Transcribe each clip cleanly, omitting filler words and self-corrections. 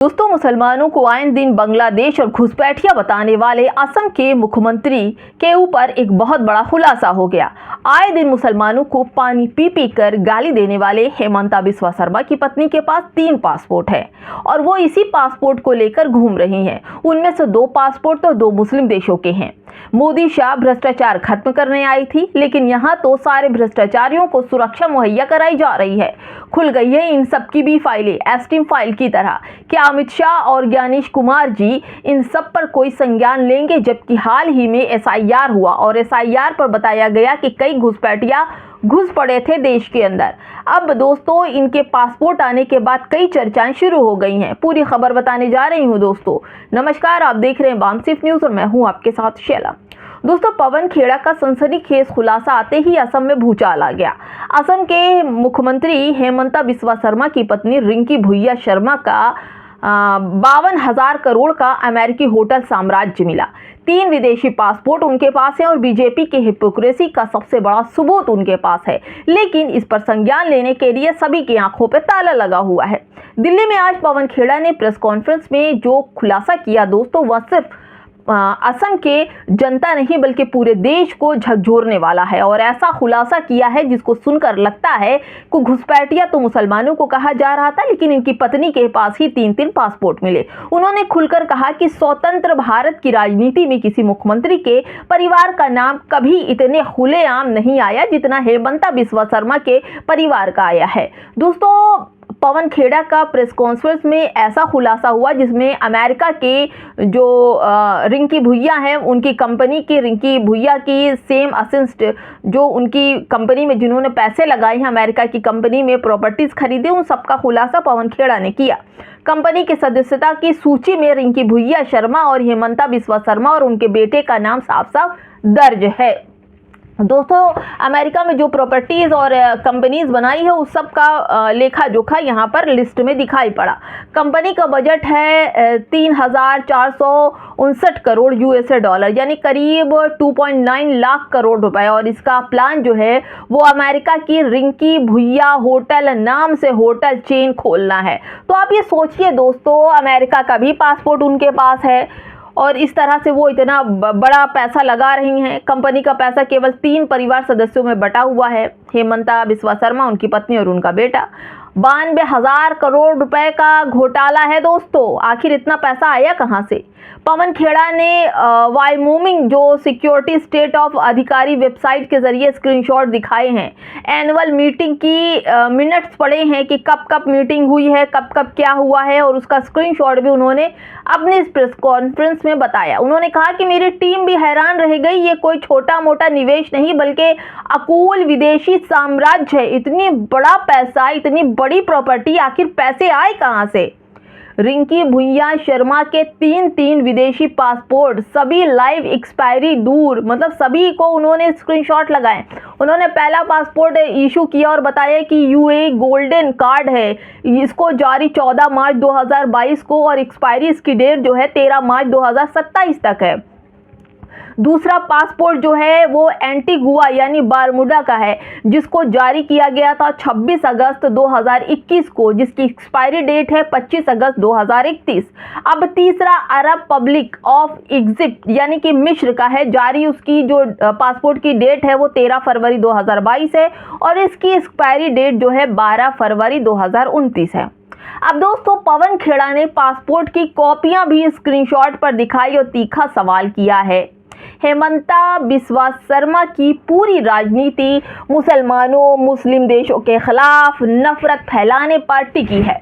दोस्तों, मुसलमानों को आए दिन बांग्लादेश और घुसपैठिया बताने वाले असम के मुख्यमंत्री के ऊपर एक बहुत बड़ा खुलासा हो गया। आए दिन मुसलमानों को पानी पी पी कर गाली देने वाले हेमंता बिस्वा शर्मा की पत्नी के पास 3 पासपोर्ट है और वो इसी पासपोर्ट को लेकर घूम रही हैं। उनमें से 2 पासपोर्ट तो 2 मुस्लिम देशों के हैं। मोदी शाह भ्रष्टाचार खत्म करने आई थी, लेकिन यहाँ तो सारे भ्रष्टाचारियों को सुरक्षा मुहैया कराई जा रही है। खुल गई है इन सब की भी फाइलें एस्टीम फाइल की तरह। क्या अमित शाह और ज्ञानेश कुमार जी इन सब पर कोई संज्ञान लेंगे? जबकि हाल ही में एसआईआर हुआ और एसआईआर पर बताया गया कि कई घुसपैठिया घुस पड़े थे देश के अंदर। अब दोस्तों, इनके पासपोर्ट आने के बाद कई चर्चाएं शुरू हो गई हैं। पूरी खबर बताने जा रही हूं दोस्तों। नमस्कार, आप देख रहे हैं बामसिफ न्यूज और मैं हूं आपके साथ शैला। दोस्तों, पवन खेड़ा का सनसनीखेज खुलासा आते ही असम में भूचाल आ गया। असम के मुख्यमंत्री हेमंता बिस्वा शर्मा की पत्नी रिंकी भुइया शर्मा का 52,000 करोड़ का अमेरिकी होटल साम्राज्य मिला। 3 विदेशी पासपोर्ट उनके पास है और बीजेपी के हिपोक्रेसी का सबसे बड़ा सबूत उनके पास है। लेकिन इस पर संज्ञान लेने के लिए सभी की आंखों पर ताला लगा हुआ है। दिल्ली में आज पवन खेड़ा ने प्रेस कॉन्फ्रेंस में जो खुलासा किया दोस्तों, वह सिर्फ असम के जनता नहीं बल्कि पूरे देश को झकझोरने वाला है। और ऐसा खुलासा किया है जिसको सुनकर लगता है कि घुसपैठिया तो मुसलमानों को कहा जा रहा था, लेकिन इनकी पत्नी के पास ही 3-3 पासपोर्ट मिले। उन्होंने खुलकर कहा कि स्वतंत्र भारत की राजनीति में किसी मुख्यमंत्री के परिवार का नाम कभी इतने खुलेआम नहीं आया जितना हेमंता बिस्वा शर्मा के परिवार का आया है। दोस्तों, पवन खेड़ा का प्रेस कॉन्फ्रेंस में ऐसा खुलासा हुआ जिसमें अमेरिका के जो रिंकी भुइया हैं, उनकी कंपनी की रिंकी भुइया की सेम असिस्ट जो उनकी कंपनी में जिन्होंने पैसे लगाए हैं अमेरिका की कंपनी में प्रॉपर्टीज खरीदे, उन सबका खुलासा पवन खेड़ा ने किया। कंपनी की सदस्यता की सूची में रिंकी भुइया शर्मा और हेमंता बिस्वा शर्मा और उनके बेटे का नाम साफ साफ दर्ज है। दोस्तों, अमेरिका में जो प्रॉपर्टीज और कंपनीज बनाई है उस सब का लेखा जोखा यहाँ पर लिस्ट में दिखाई पड़ा। कंपनी का बजट है 3,459 करोड़ यूएसए डॉलर, यानी करीब 2.9 लाख करोड़ रुपए। और इसका प्लान जो है वो अमेरिका की रिंकी भुइया होटल नाम से होटल चेन खोलना है। तो आप ये सोचिए दोस्तों, अमेरिका का भी पासपोर्ट उनके पास है और इस तरह से वो इतना बड़ा पैसा लगा रही हैं। कंपनी का पैसा केवल 3 परिवार सदस्यों में बटा हुआ है, हेमंता बिस्वा शर्मा, उनकी पत्नी और उनका बेटा। 92,000 करोड़ रुपए का घोटाला है दोस्तों। आखिर इतना पैसा आया कहां से? पवन खेड़ा ने वाइमोमिंग जो सिक्योरिटी स्टेट ऑफ अधिकारी वेबसाइट के जरिए स्क्रीनशॉट दिखाए हैं। एनुअल मीटिंग की मिनट्स पड़े हैं कि कब कब मीटिंग हुई है, कब कब क्या हुआ है, और उसका स्क्रीनशॉट भी उन्होंने अपनी इस प्रेस कॉन्फ्रेंस में बताया। उन्होंने कहा कि मेरी टीम भी हैरान रह गई, ये कोई छोटा मोटा निवेश नहीं बल्कि अकूल विदेशी साम्राज्य है। इतनी बड़ा पैसा, इतनी बड़ी प्रॉपर्टी, आखिर पैसे आए कहां से? रिंकी भुइया शर्मा के 3-3 विदेशी पासपोर्ट, सभी लाइव एक्सपायरी दूर, मतलब सभी को उन्होंने स्क्रीनशॉट लगाए। उन्होंने पहला पासपोर्ट इशू किया और बताया कि यूएई गोल्डन कार्ड है, इसको जारी 14 मार्च 2022 को और एक्सपायरी इसकी डेट जो है 13 मार्च 2027 तक है। दूसरा पासपोर्ट जो है वो एंटीगुआ यानी बारमूडा का है, जिसको जारी किया गया था 26 अगस्त 2021 को, जिसकी एक्सपायरी डेट है 25 अगस्त 2031। अब तीसरा अरब पब्लिक ऑफ इजिप्ट यानी कि मिस्र का है, जारी उसकी जो पासपोर्ट की डेट है वो 13 फरवरी 2022 है और इसकी एक्सपायरी डेट जो है 12 फरवरी 2029 है। अब दोस्तों, पवन खेड़ा ने पासपोर्ट की कॉपियां भी स्क्रीनशॉट पर दिखाई और तीखा सवाल किया है। हेमंता बिस्वा शर्मा की पूरी राजनीति मुसलमानों, मुस्लिम देशों के खिलाफ नफरत फैलाने पर टिकी है।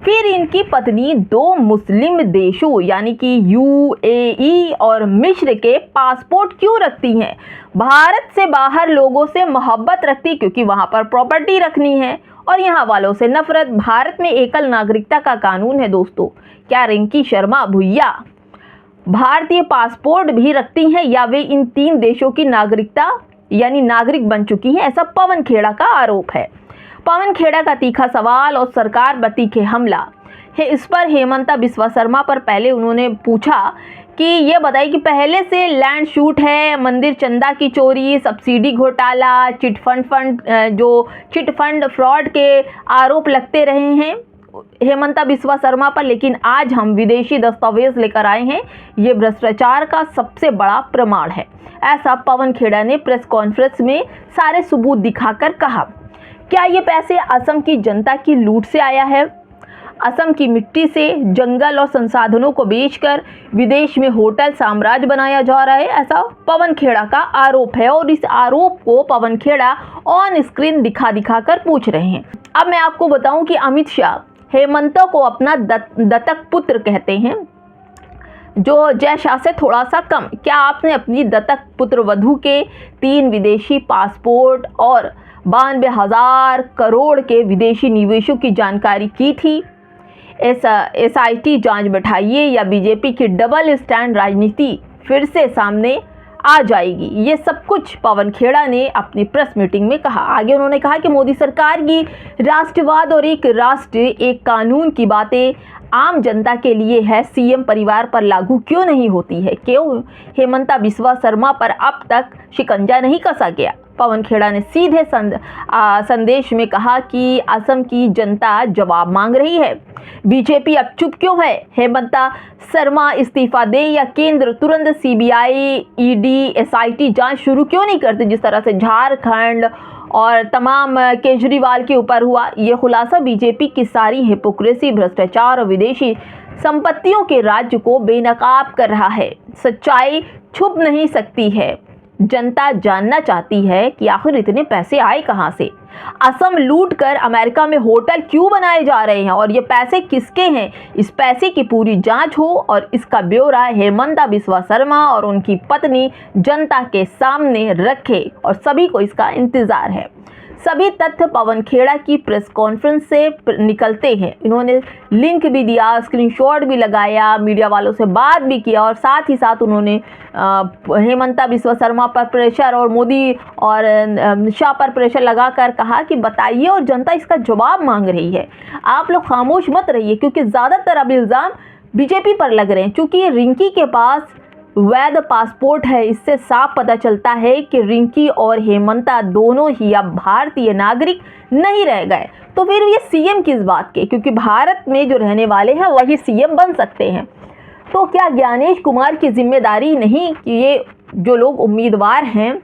फिर इनकी पत्नी 2 मुस्लिम देशों यानी कि यूएई और मिस्र के पासपोर्ट क्यों रखती हैं? भारत से बाहर लोगों से मोहब्बत रखती क्योंकि वहां पर प्रॉपर्टी रखनी है और यहाँ वालों से नफरत। भारत में एकल नागरिकता का कानून है दोस्तों। क्या रिंकी शर्मा भुइया भारतीय पासपोर्ट भी रखती हैं या वे इन 3 देशों की नागरिकता यानी नागरिक बन चुकी हैं? ऐसा पवन खेड़ा का आरोप है। पवन खेड़ा का तीखा सवाल और सरकार पर तीखे हमला है। इस पर हेमंता बिस्वा शर्मा पर पहले उन्होंने पूछा कि ये बताइए कि पहले से लैंड शूट है, मंदिर चंदा की चोरी, सब्सिडी घोटाला, चिट फंड फ्रॉड के आरोप लगते रहे हैं। हेमंता बिस्वा शर्मा पर, लेकिन आज हम विदेशी दस्तावेज लेकर आए हैं। ये भ्रष्टाचार का सबसे बड़ा प्रमाण है, ऐसा पवन खेड़ा ने प्रेस कॉन्फ्रेंस में सारे सबूत दिखाकर कहा। क्या ये पैसे असम की जनता की लूट से आया है? असम की मिट्टी से जंगल और संसाधनों को बेचकर विदेश में होटल साम्राज्य बनाया जा रहा है, ऐसा पवन खेड़ा का आरोप है। और इस आरोप को पवन खेड़ा ऑन स्क्रीन दिखा कर पूछ रहे हैं। अब मैं आपको बताऊं कि अमित शाह हेमंता को अपना दत्तक पुत्र कहते हैं, जो जय शाह से थोड़ा सा कम। क्या आपने अपनी दत्तक पुत्र वधू के 3 विदेशी पासपोर्ट और 92,000 करोड़ के विदेशी निवेशों की जानकारी की थी? SIT जांच बैठाइए या बीजेपी की डबल स्टैंड राजनीति फिर से सामने आ जाएगी। ये सब कुछ पवन खेड़ा ने अपनी प्रेस मीटिंग में कहा। आगे उन्होंने कहा कि मोदी सरकार की राष्ट्रवाद और एक राष्ट्र एक कानून की बातें आम जनता के लिए है, सीएम परिवार पर लागू क्यों नहीं होती है? क्यों हेमंता बिस्वा शर्मा पर अब तक शिकंजा नहीं कसा गया? पवन खेड़ा ने सीधे संदेश में कहा कि असम की जनता जवाब मांग रही है। बीजेपी अब चुप क्यों है? हेमंता शर्मा इस्तीफा दे या केंद्र तुरंत CBI, ED, SIT जांच शुरू क्यों नहीं करते, जिस तरह से झारखंड और तमाम केजरीवाल के ऊपर हुआ। ये खुलासा बीजेपी की सारी हिपोक्रेसी, भ्रष्टाचार और विदेशी संपत्तियों के राज्य को बेनकाब कर रहा है। सच्चाई छुप नहीं सकती है। जनता जानना चाहती है कि आखिर इतने पैसे आए कहां से? असम लूट कर अमेरिका में होटल क्यों बनाए जा रहे हैं और ये पैसे किसके हैं? इस पैसे की पूरी जांच हो और इसका ब्यौरा हेमंता बिस्वा शर्मा और उनकी पत्नी जनता के सामने रखे, और सभी को इसका इंतजार है। सभी तथ्य पवन खेड़ा की प्रेस कॉन्फ्रेंस से निकलते हैं। इन्होंने लिंक भी दिया, स्क्रीनशॉट भी लगाया, मीडिया वालों से बात भी किया और साथ ही साथ उन्होंने हेमंता बिस्वा शर्मा पर प्रेशर और मोदी और शाह पर प्रेशर लगाकर कहा कि बताइए, और जनता इसका जवाब मांग रही है। आप लोग खामोश मत रहिए, क्योंकि ज़्यादातर अब इल्ज़ाम बीजेपी पर लग रहे हैं। क्योंकि रिंकी के पास वैध पासपोर्ट है, इससे साफ पता चलता है कि रिंकी और हेमंता दोनों ही अब भारतीय नागरिक नहीं रह गए। तो फिर ये सीएम किस बात के? क्योंकि भारत में जो रहने वाले हैं वही सीएम बन सकते हैं। तो क्या ज्ञानेश कुमार की जिम्मेदारी नहीं कि ये जो लोग उम्मीदवार हैं,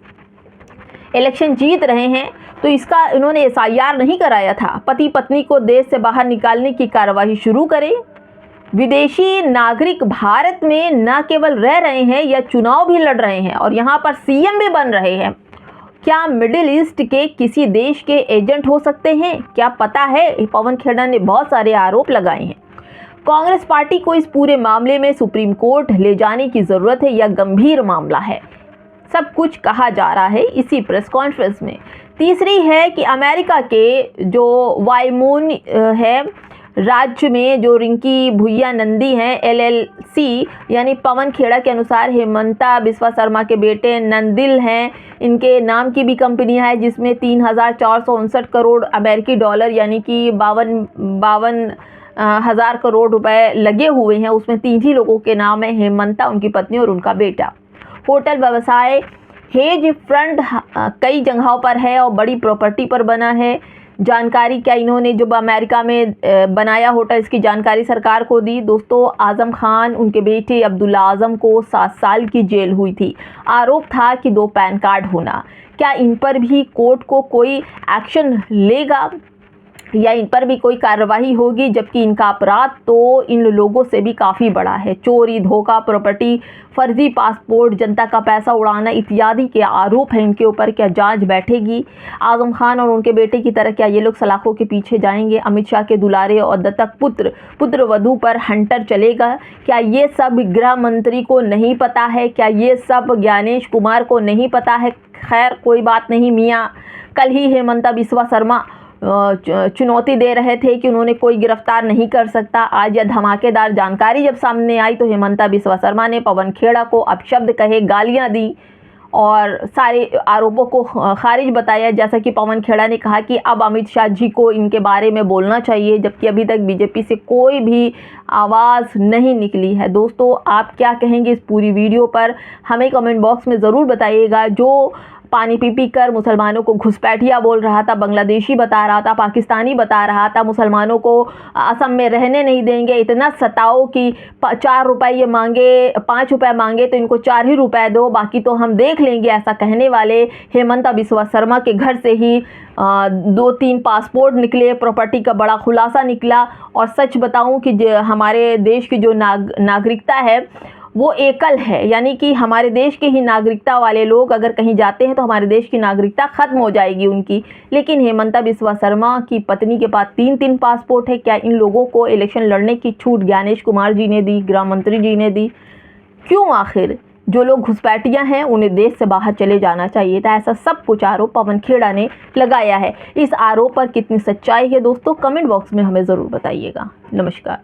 इलेक्शन जीत रहे हैं, तो इसका इन्होंने SIR नहीं कराया था? पति पत्नी को देश से बाहर निकालने की कार्रवाई शुरू करें। विदेशी नागरिक भारत में न केवल रह रहे हैं या चुनाव भी लड़ रहे हैं और यहाँ पर सीएम भी बन रहे हैं। क्या मिडिल ईस्ट के किसी देश के एजेंट हो सकते हैं? क्या पता है? पवन खेड़ा ने बहुत सारे आरोप लगाए हैं। कांग्रेस पार्टी को इस पूरे मामले में सुप्रीम कोर्ट ले जाने की जरूरत है, यह गंभीर मामला है। सब कुछ कहा जा रहा है इसी प्रेस कॉन्फ्रेंस में। तीसरी है कि अमेरिका के जो वायमून है राज्य में जो रिंकी भुइया नंदी हैं, LLC यानी पवन खेड़ा के अनुसार हेमंता बिस्वा शर्मा के बेटे नंदिल हैं, इनके नाम की भी कंपनियां हैं जिसमें 3,459 करोड़ अमेरिकी डॉलर यानी कि 52,000 करोड़ रुपए लगे हुए हैं। उसमें 3 ही लोगों के नाम है, हेमंता, उनकी पत्नी और उनका बेटा। होटल व्यवसाय हेज फंड कई जगहों पर है और बड़ी प्रॉपर्टी पर बना है। जानकारी क्या इन्होंने जो अमेरिका में बनाया होटल, इसकी जानकारी सरकार को दी। दोस्तों, आजम खान, उनके बेटे अब्दुल्ला आजम को 7 साल की जेल हुई थी। आरोप था कि 2 पैन कार्ड होना। क्या इन पर भी कोर्ट को कोई एक्शन लेगा या इन पर भी कोई कार्रवाई होगी? जबकि इनका अपराध तो इन लोगों से भी काफ़ी बड़ा है। चोरी, धोखा, प्रॉपर्टी, फर्जी पासपोर्ट, जनता का पैसा उड़ाना इत्यादि के आरोप हैं इनके ऊपर। क्या जांच बैठेगी? आजम खान और उनके बेटे की तरह क्या ये लोग सलाखों के पीछे जाएंगे? अमित शाह के दुलारे और दत्तक पुत्र वधू पर हंटर चलेगा? क्या ये सब गृह मंत्री को नहीं पता है? क्या ये सब ज्ञानेश कुमार को नहीं पता है? खैर, कोई बात नहीं मियाँ। कल ही हेमंता बिस्वा शर्मा चुनौती दे रहे थे कि उन्होंने कोई गिरफ्तार नहीं कर सकता। आज यह धमाकेदार जानकारी जब सामने आई तो हेमंता बिस्वा शर्मा ने पवन खेड़ा को अपशब्द कहे, गालियां दी और सारे आरोपों को खारिज बताया। जैसा कि पवन खेड़ा ने कहा कि अब अमित शाह जी को इनके बारे में बोलना चाहिए, जबकि अभी तक बीजेपी से कोई भी आवाज़ नहीं निकली है। दोस्तों, आप क्या कहेंगे इस पूरी वीडियो पर? हमें कमेंट बॉक्स में ज़रूर बताइएगा। जो पानी पी पी कर मुसलमानों को घुसपैठिया बोल रहा था, बांग्लादेशी बता रहा था, पाकिस्तानी बता रहा था, मुसलमानों को असम में रहने नहीं देंगे, इतना सताओ कि 4 रुपये ये मांगे, 5 रुपये मांगे तो इनको 4 ही रुपये दो, बाकी तो हम देख लेंगे, ऐसा कहने वाले हेमंता बिस्वा शर्मा के घर से ही 2-3 पासपोर्ट निकले, प्रॉपर्टी का बड़ा खुलासा निकला। और सच बताऊं कि हमारे देश की जो नागरिकता है वो एकल है, यानी कि हमारे देश के ही नागरिकता वाले लोग अगर कहीं जाते हैं तो हमारे देश की नागरिकता ख़त्म हो जाएगी उनकी। लेकिन हेमंता बिस्वा शर्मा की पत्नी के पास 3-3 पासपोर्ट है। क्या इन लोगों को इलेक्शन लड़ने की छूट ज्ञानेश कुमार जी ने दी, गृह मंत्री जी ने दी? क्यों आखिर जो लोग घुसपैठियां हैं उन्हें देश से बाहर चले जाना चाहिए था? ऐसा सब कुछ आरोप पवन खेड़ा ने लगाया है। इस आरोप पर कितनी सच्चाई है दोस्तों, कमेंट बॉक्स में हमें ज़रूर बताइएगा। नमस्कार।